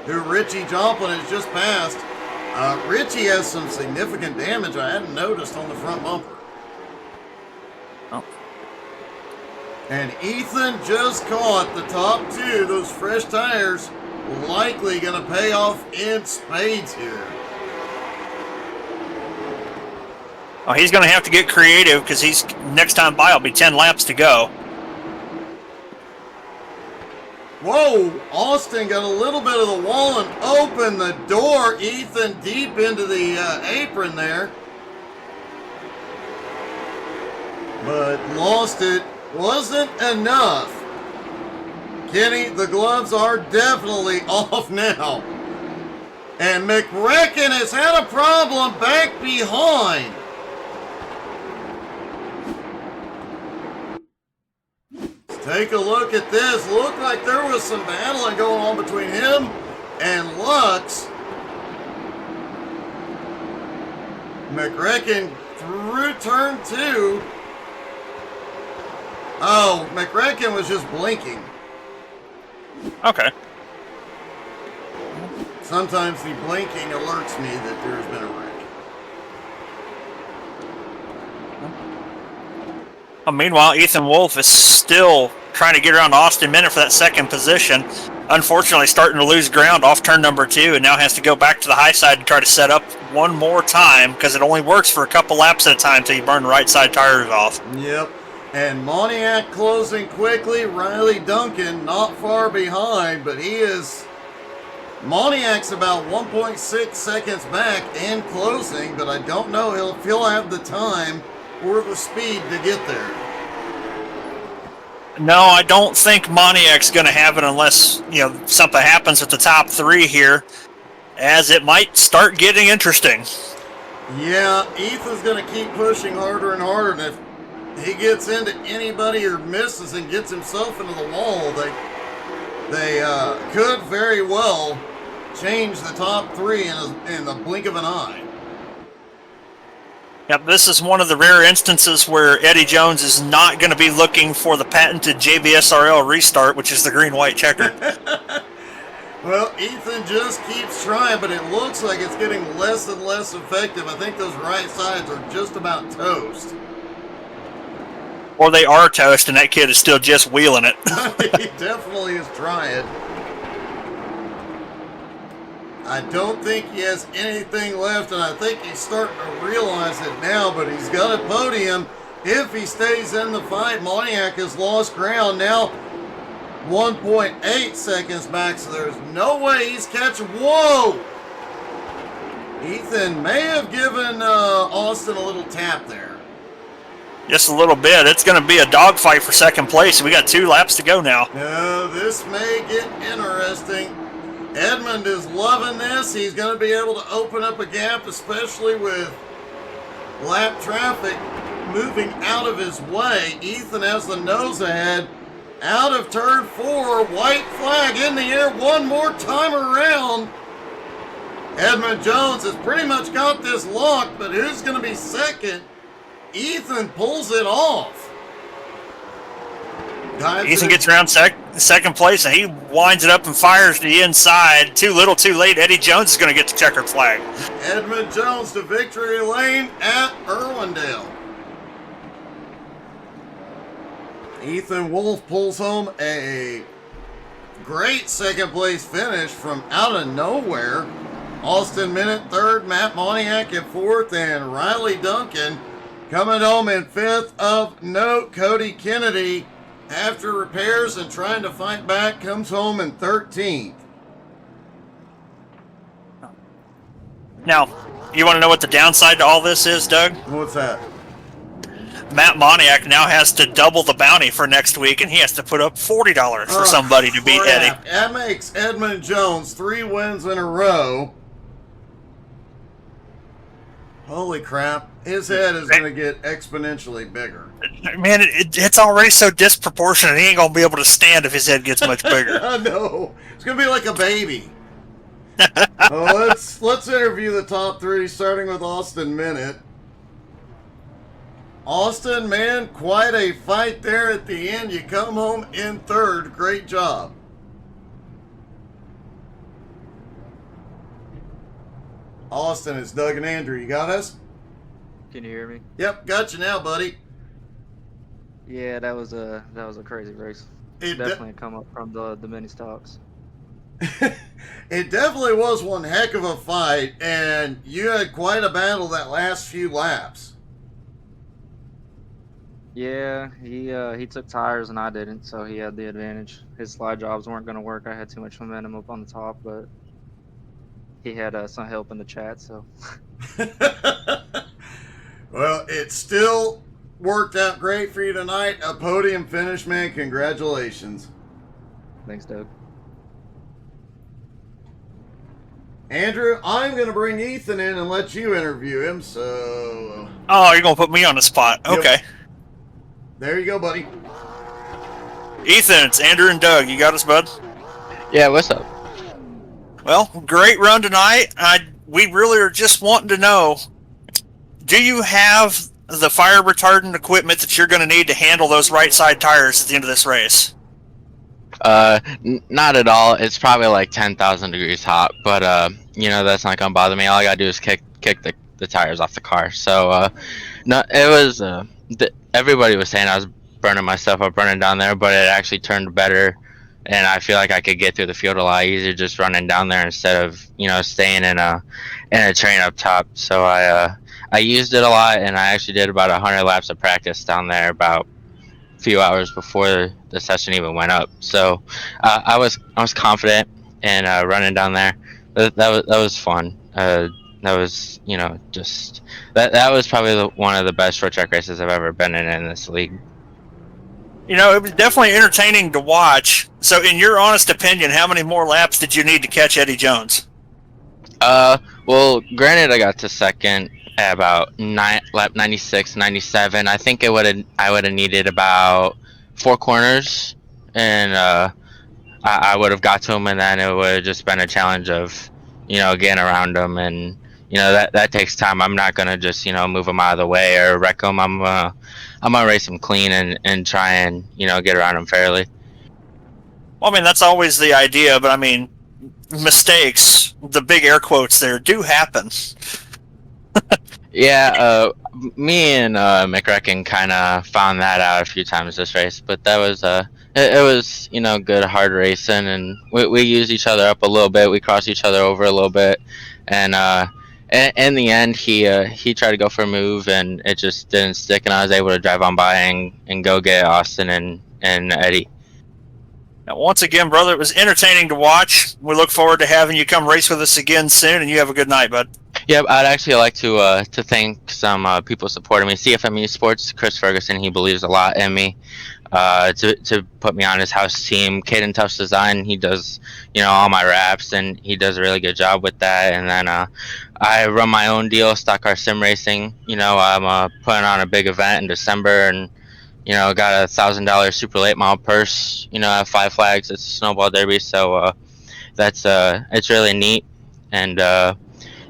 who Richie Joplin has just passed. Richie has some significant damage I hadn't noticed on the front bumper. Oh. And Ethan just caught the top 2. Those fresh tires likely going to pay off in spades here. Oh, he's going to have to get creative because next time by will be 10 laps to go. Whoa, Austin got a little bit of the wall and opened the door. Ethan deep into the apron there. But lost it. Wasn't enough. Kenny, the gloves are definitely off now. And McCracken has had a problem back behind. Let's take a look at this. Looked like there was some battling going on between him and Lux. McCracken through turn 2. Oh, McCracken was just blinking. Okay. Sometimes the blinking alerts me that there's been a wreck. Meanwhile, Ethan Wolf is still trying to get around Austin Minute for that second position. Unfortunately, starting to lose ground off turn number 2, and now has to go back to the high side and try to set up one more time because it only works for a couple laps at a time until you burn the right side tires off. Yep. And Moniac closing quickly. Riley Duncan not far behind, but he is... Moniac's about 1.6 seconds back and closing, but I don't know if he'll have the time or the speed to get there. No, I don't think Moniac's going to have it unless, something happens with the top 3 here, as it might start getting interesting. Yeah, Ethan's going to keep pushing harder and harder, and if he gets into anybody or misses and gets himself into the wall, they could very well change the top 3 in the blink of an eye. Yep, this is one of the rare instances where Eddie Jones is not going to be looking for the patented JBSRL restart, which is the green-white checker. Well, Ethan just keeps trying, but it looks like it's getting less and less effective. I think those right sides are just about toast. Or they are toast, and that kid is still just wheeling it. He definitely is trying. I don't think he has anything left, and I think he's starting to realize it now, but he's got a podium. If he stays in the fight, Moniac has lost ground now. 1.8 seconds back, so there's no way he's catching. Whoa! Ethan may have given Austin a little tap there. Just a little bit. It's going to be a dogfight for second place. We got 2 laps to go now. This may get interesting. Edmund is loving this. He's going to be able to open up a gap, especially with lap traffic moving out of his way. Ethan has the nose ahead. Out of turn 4, white flag in the air one more time around. Edmund Jones has pretty much got this locked, but who's going to be second? Ethan pulls it off. Ethan gets around second place, and he winds it up and fires to the inside. Too little, too late. Eddie Jones is going to get the checkered flag. Edmund Jones to victory lane at Irwindale. Ethan Wolf pulls home a great second place finish from out of nowhere. Austin Minute third, Matt Moniac at fourth, and Riley Duncan coming home in fifth. Of note, Cody Kennedy, after repairs and trying to fight back, comes home in 13th. Now, you want to know what the downside to all this is, Doug? What's that? Matt Moniac now has to double the bounty for next week, and he has to put up $40 for somebody to beat Eddie. That makes Edmund Jones 3 wins in a row. Holy crap. His head is going to get exponentially bigger. Man, it's already so disproportionate. He ain't going to be able to stand if his head gets much bigger. I know. It's going to be like a baby. Let's interview the top 3, starting with Austin Minute. Austin, man, quite a fight there at the end. You come home in third. Great job. Austin, it's Doug and Andrew. You got us? Can you hear me? Yep, got you now, buddy. Yeah, that was a crazy race. Definitely come up from the mini stocks. It definitely was one heck of a fight, and you had quite a battle that last few laps. Yeah, he took tires and I didn't, so he had the advantage. His slide jobs weren't going to work. I had too much momentum up on the top, but he had some help in the chat, so. Well, it still worked out great for you tonight. A podium finish, man. Congratulations. Thanks, Doug. Andrew, I'm going to bring Ethan in and let you interview him, so... Oh, you're going to put me on the spot. Okay. Yep. There you go, buddy. Ethan, it's Andrew and Doug. You got us, bud? Yeah, what's up? Well, great run tonight. We really are just wanting to know, do you have the fire retardant equipment that you're going to need to handle those right side tires at the end of this race? Not at all. It's probably like 10,000 degrees hot, but that's not gonna bother me. All I gotta do is kick the tires off the car. So no, it was everybody was saying I was burning myself up running down there, but it actually turned better, and I feel like I could get through the field a lot easier just running down there instead of staying in a train up top. So I used it a lot, and I actually did about 100 laps of practice down there about few hours before the session even went up. So I was confident in running down there. That was fun. That was that was probably one of the best short track races I've ever been in this league. It was definitely entertaining to watch. So, in your honest opinion, how many more laps did you need to catch Eddie Jones? Well, granted, I got to second at about lap 96, 97. I think I would have needed about 4 corners, and I would have got to him, and then it would have just been a challenge of, getting around him, and that takes time. I'm not gonna just move him out of the way or wreck him. I'm gonna race him clean and try and get around him fairly. Well, I mean, that's always the idea, but I mean, mistakes, the big air quotes there, do happen. Yeah, me and McRecken kind of found that out a few times this race, but that was it was good hard racing, and we used each other up a little bit. We crossed each other over a little bit, and in the end he tried to go for a move, and it just didn't stick, and I was able to drive on by and go get Austin and Eddie. Now, once again, brother, it was entertaining to watch. We look forward to having you come race with us again soon, and you have a good night, bud. Yeah, I'd actually like to thank some people supporting me. CFMU Sports, Chris Ferguson, he believes a lot in me. To put me on his house team. Caden Tufts Design, he does all my wraps, and he does a really good job with that. And then I run my own deal, Stock Car Sim Racing. I'm putting on a big event in December, and got $1,000 super late model purse. I have 5 flags. It's a snowball derby, so that's it's really neat. And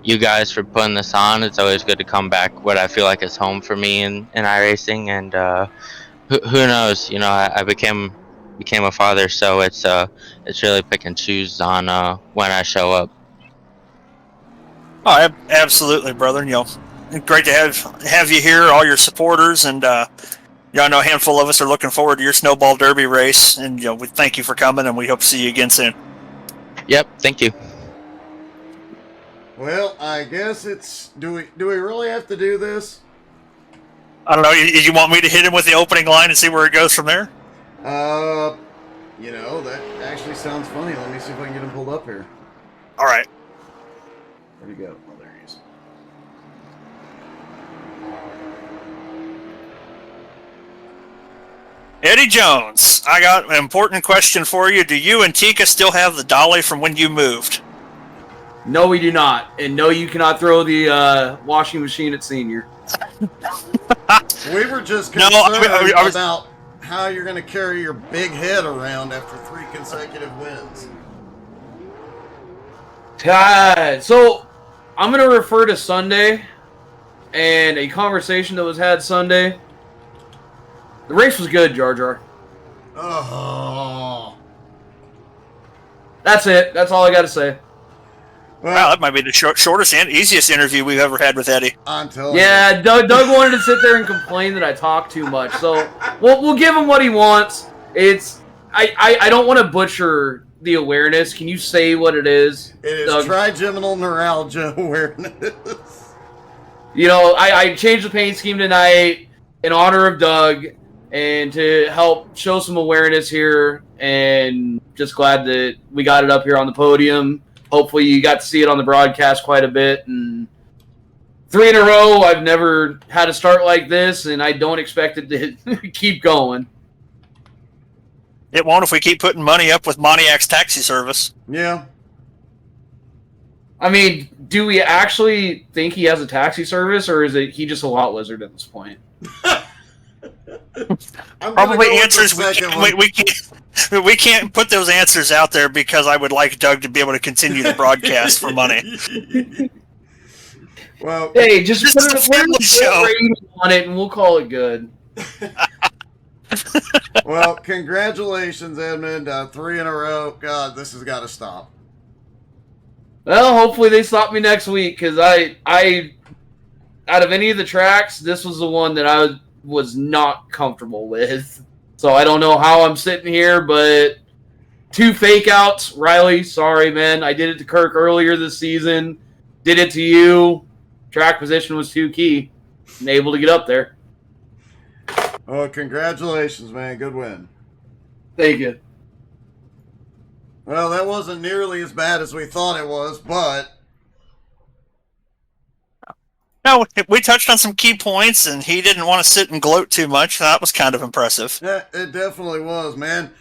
you guys for putting this on. It's always good to come back. What I feel like is home for me in iRacing, and who knows? I became a father, so it's really pick and choose on when I show up. Oh, absolutely, brother. Great to have you here, all your supporters, and I know a handful of us are looking forward to your snowball derby race, and we thank you for coming, and we hope to see you again soon. Yep, thank you. Well, I guess it's... Do we really have to do this? I don't know. You want me to hit him with the opening line and see where it goes from there? That actually sounds funny. Let me see if I can get him pulled up here. All right. Where'd he go? Oh, there he is. Eddie Jones, I got an important question for you. Do you and Tika still have the dolly from when you moved? No, we do not. And no, you cannot throw the washing machine at Senior. We were just concerned about how you're going to carry your big head around after 3 consecutive wins. So, I'm going to refer to Sunday and a conversation that was had Sunday. The race was good, Jar Jar. Oh. That's it. That's all I got to say. Wow, that might be the shortest and easiest interview we've ever had with Eddie. I'm telling you. Yeah, Doug wanted to sit there and complain that I talk too much. So we'll give him what he wants. I don't want to butcher the awareness. Can you say what it is? It is Doug? trigeminal neuralgia awareness. I changed the paint scheme tonight in honor of Doug and to help show some awareness here, and just glad that we got it up here on the podium. Hopefully you got to see it on the broadcast quite a bit. And 3 in a row, I've never had a start like this, and I don't expect it to keep going. It won't if we keep putting money up with Pontiac's taxi service. Yeah. I mean, do we actually think he has a taxi service, or is it he just a lot lizard at this point? Probably answers we can't put those answers out there because I would like Doug to be able to continue the broadcast for money. Well, hey, just this put is a family show on it, and we'll call it good. Well, congratulations, Edmund. 3 in a row. God, this has got to stop. Well, hopefully they stop me next week, because I out of any of the tracks, this was the one that I was not comfortable with. So I don't know how I'm sitting here, but 2 fake outs. Riley, sorry, man. I did it to Kirk earlier this season. Did it to you. Track position was too key. And able to get up there. Oh, congratulations, man. Good win. Thank you. Well, that wasn't nearly as bad as we thought it was, but No, we touched on some key points, and he didn't want to sit and gloat too much. That was kind of impressive. Yeah, it definitely was, man.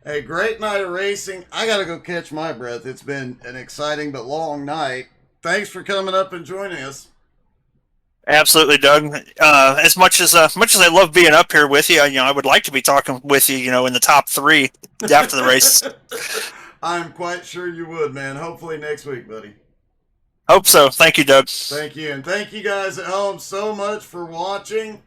A great night of racing. I got to go catch my breath. It's been an exciting but long night. Thanks for coming up and joining us. Absolutely, Doug. As much as I love being up here with you, I would like to be talking with you, in the top 3 after the race. I'm quite sure you would, man. Hopefully next week, buddy. Hope so. Thank you, Doug. Thank you. And thank you guys at home so much for watching.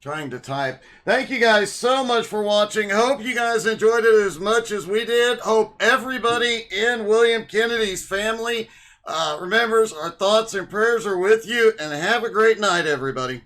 Trying to type. Thank you guys so much for watching. Hope you guys enjoyed it as much as we did. Hope everybody in William Kennedy's family remembers our thoughts and prayers are with you. And have a great night, everybody.